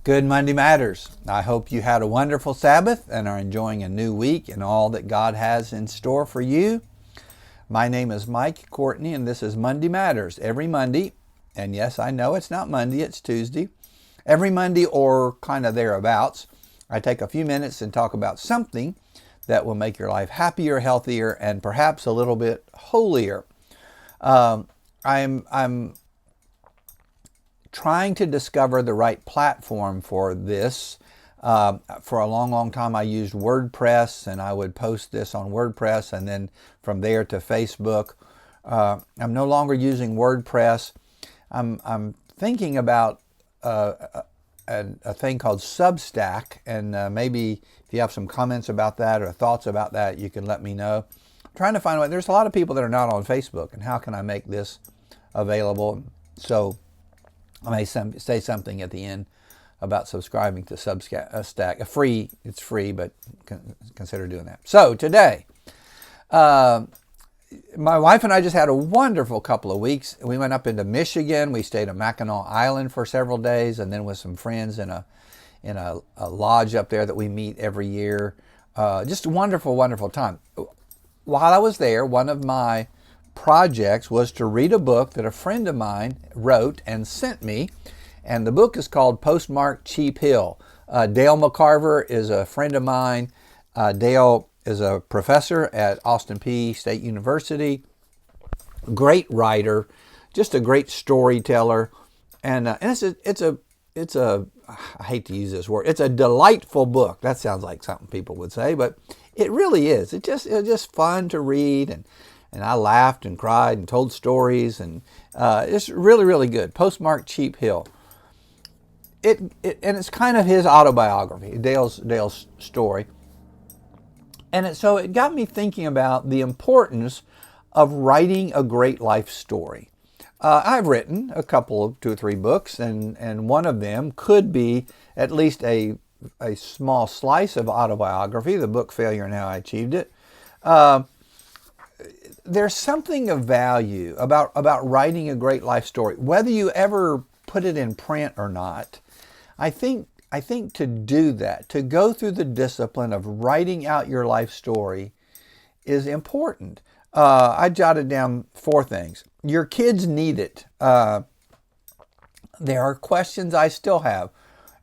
Good Monday Matters. I hope you had a wonderful Sabbath and are enjoying a new week and all that God has in store for you. My name is Mike Courtney and this is Monday Matters. Every Monday, and yes, I know it's not Monday, it's Tuesday. Every Monday or kind of thereabouts, I take a few minutes and talk about something that will make your life happier, healthier, and perhaps a little bit holier. I'm trying to discover the right platform for this. For a long time I used WordPress, and I would post this on WordPress and then from there to Facebook. I'm no longer using WordPress. I'm thinking about a thing called Substack, and maybe if you have some comments about that or thoughts about that, you can let me know. I'm trying to find a way. There's a lot of people that are not on Facebook, and how can I make this available? So I may say something at the end about subscribing to Substack. It's free, but consider doing that. So today, my wife and I just had a wonderful couple of weeks. We went up into Michigan. We stayed at Mackinac Island for several days, and then with some friends in a lodge up there that we meet every year. Just a wonderful time. While I was there, one of my projects was to read a book that a friend of mine wrote and sent me, and the book is called Postmark Cheap Hill. Dale McCarver is a friend of mine. Dale is a professor at Austin Peay State University. Great writer, just a great storyteller, and it's a I hate to use this word. It's a delightful book. That sounds like something people would say, but it really is. It's just fun to read, and I laughed and cried and told stories, and it's really good. Postmark Cheap Hill. And it's kind of his autobiography, Dale's story. And so it got me thinking about the importance of writing a great life story. I've written a couple of 2 or 3 books, and one of them could be at least a small slice of autobiography, the book Failure and How I Achieved It. There's something of value about writing a great life story, whether you ever put it in print or not. I think to do that, to go through the discipline of writing out your life story is important. I jotted down 4 things. Your kids need it. There are questions I still have,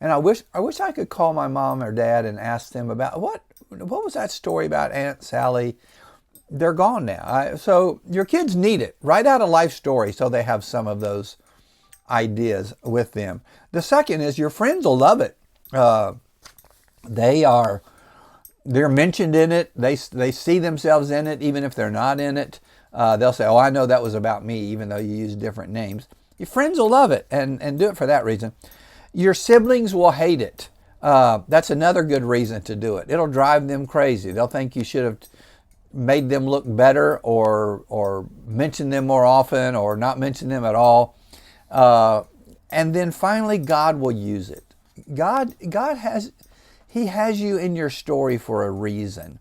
and I wish I could call my mom or dad and ask them about what was that story about Aunt Sally. They're gone now. So your kids need it. Write out a life story so they have some of those ideas with them. The second is your friends will love it. They're mentioned in it. They see themselves in it, even if they're not in it. They'll say, "Oh, I know that was about me," even though you use different names. Your friends will love it and do it for that reason. Your siblings will hate it. That's another good reason to do it. It'll drive them crazy. They'll think you should have made them look better or mentioned them more often or not mention them at all. And then finally, God will use it. God has you in your story for a reason.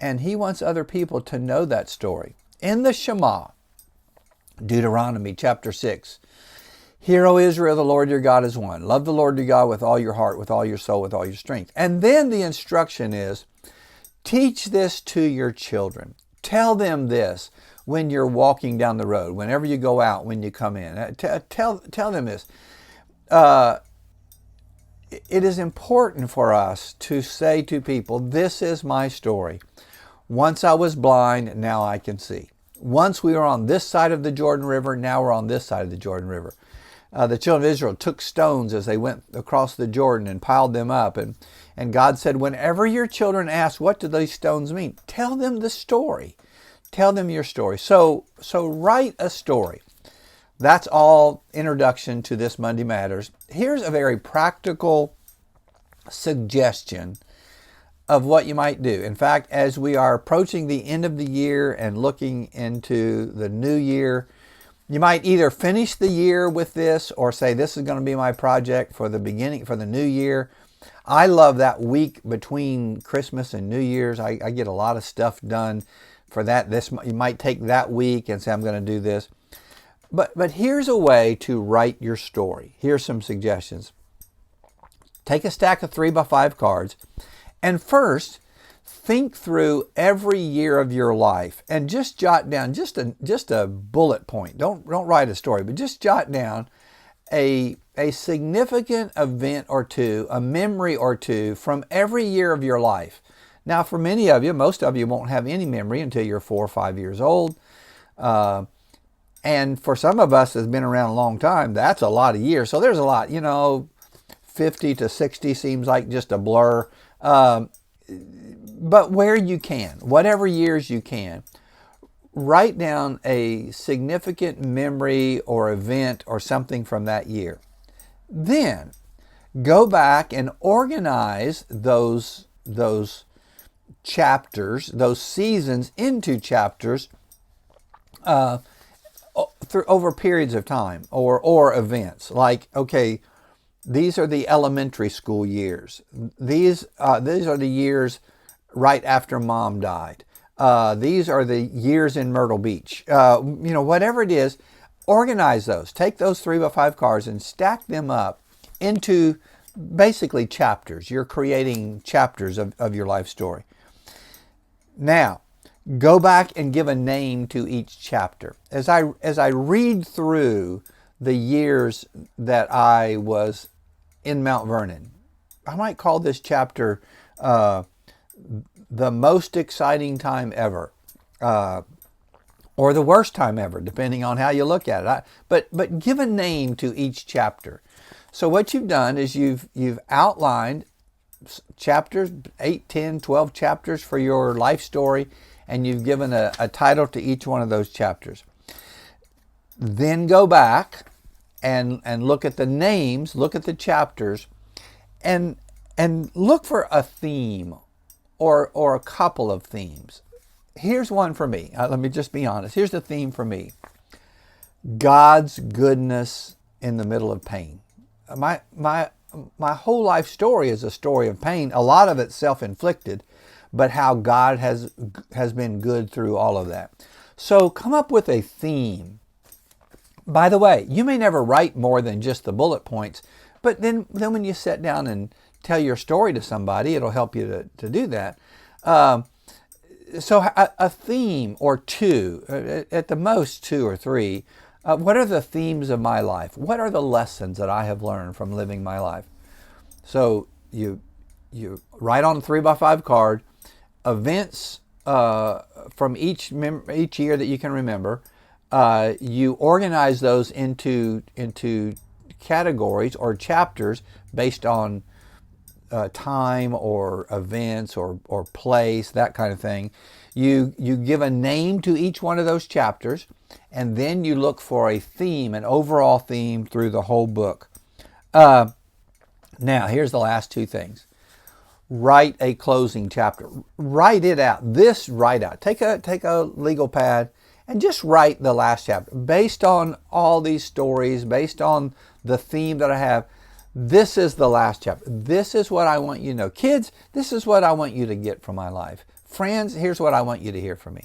And He wants other people to know that story. In the Shema, Deuteronomy chapter 6, "Hear, O Israel, the Lord your God is one. Love the Lord your God with all your heart, with all your soul, with all your strength." And then the instruction is, teach this to your children. Tell them this when you're walking down the road, whenever you go out, when you come in. Tell them this. It is important for us to say to people, this is my story. Once I was blind, now I can see. Once we were on this side of the Jordan River, now we're on this side of the Jordan River. The children of Israel took stones as they went across the Jordan and piled them up. And God said, whenever your children ask, what do these stones mean? Tell them the story. Tell them your story. So write a story. That's all introduction to this Monday Matters. Here's a very practical suggestion of what you might do. In fact, as we are approaching the end of the year and looking into the new year, you might either finish the year with this or say, this is going to be my project for the new year. I love that week between Christmas and New Year's. I get a lot of stuff done for that. You might take that week and say, I'm going to do this. But here's a way to write your story. Here's some suggestions. Take a stack of 3x5 cards, and first think through every year of your life and just jot down just a bullet point. Don't write a story, but just jot down a significant event or two, a memory or two from every year of your life. Now, for many of you, most of you won't have any memory until you're 4 or 5 years old. And for some of us that's been around a long time, that's a lot of years. So there's a lot, 50 to 60 seems like just a blur. But where you can, whatever years you can, write down a significant memory or event or something from that year. Then go back and organize those chapters, those seasons into chapters over periods of time or events. Like, okay, these are the elementary school years. These are the years right after Mom died. These are the years in Myrtle Beach. Whatever it is, organize those. Take those 3x5 cards and stack them up into basically chapters. You're creating chapters of your life story. Now, go back and give a name to each chapter. As I read through the years that I was in Mount Vernon, I might call this chapter the most exciting time ever, or the worst time ever, depending on how you look at it. But give a name to each chapter. So what you've done is you've outlined chapters, 8, 10, 12 chapters for your life story, and you've given a title to each one of those chapters. Then go back and look at the names, look at the chapters, and look for a theme or a couple of themes. Here's one for me. Let me just be honest. Here's the theme for me. God's goodness in the middle of pain. My whole life story is a story of pain. A lot of it self-inflicted, but how God has been good through all of that. So come up with a theme. By the way, you may never write more than just the bullet points, but then when you sit down and tell your story to somebody, it'll help you to do that. So a theme or two, at the most 2 or 3. What are the themes of my life? What are the lessons that I have learned from living my life? So you write on a 3x5 card events from each year that you can remember. You organize those into categories or chapters based on time or events or place, that kind of thing. You give a name to each one of those chapters, and then you look for a theme, an overall theme through the whole book. Now, here's the last 2 things. Write a closing chapter. Write it out. Write out. Take a legal pad and just write the last chapter. Based on all these stories, based on the theme that I have, this is the last chapter. This is what I want you to know. Kids, this is what I want you to get from my life. Friends, here's what I want you to hear from me.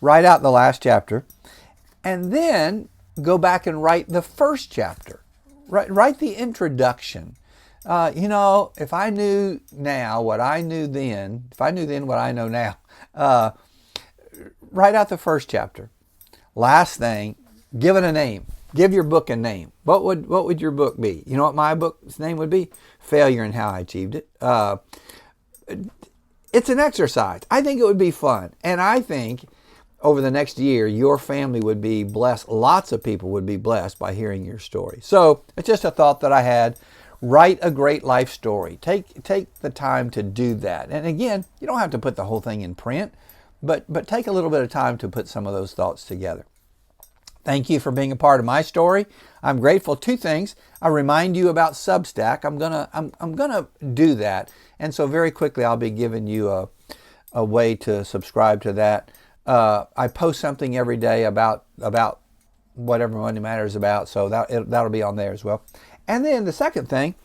Write out the last chapter, and then go back and write the first chapter. Write the introduction. If I knew now what I knew then, if I knew then what I know now, write out the first chapter. Last thing, give it a name. Give your book a name. What would your book be? You know what my book's name would be? Failure and How I Achieved It. It's an exercise. I think it would be fun. And I think over the next year, your family would be blessed. Lots of people would be blessed by hearing your story. So it's just a thought that I had. Write a great life story. Take the time to do that. And again, you don't have to put the whole thing in print, but take a little bit of time to put some of those thoughts together. Thank you for being a part of my story. I'm grateful. 2 things. I remind you about Substack. I'm gonna do that, and so very quickly I'll be giving you a way to subscribe to that. I post something every day about whatever Monday Matters is about, so that'll be on there as well. And then the second thing,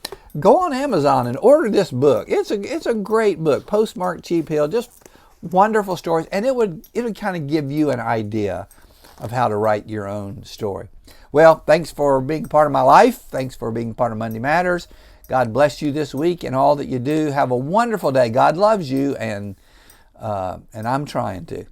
go on Amazon and order this book. It's a great book, Postmarked Cheap Hill, just wonderful stories, and it would kind of give you an idea of how to write your own story. Well, thanks for being part of my life. Thanks for being part of Monday Matters. God bless you this week and all that you do. Have a wonderful day. God loves you, and I'm trying to.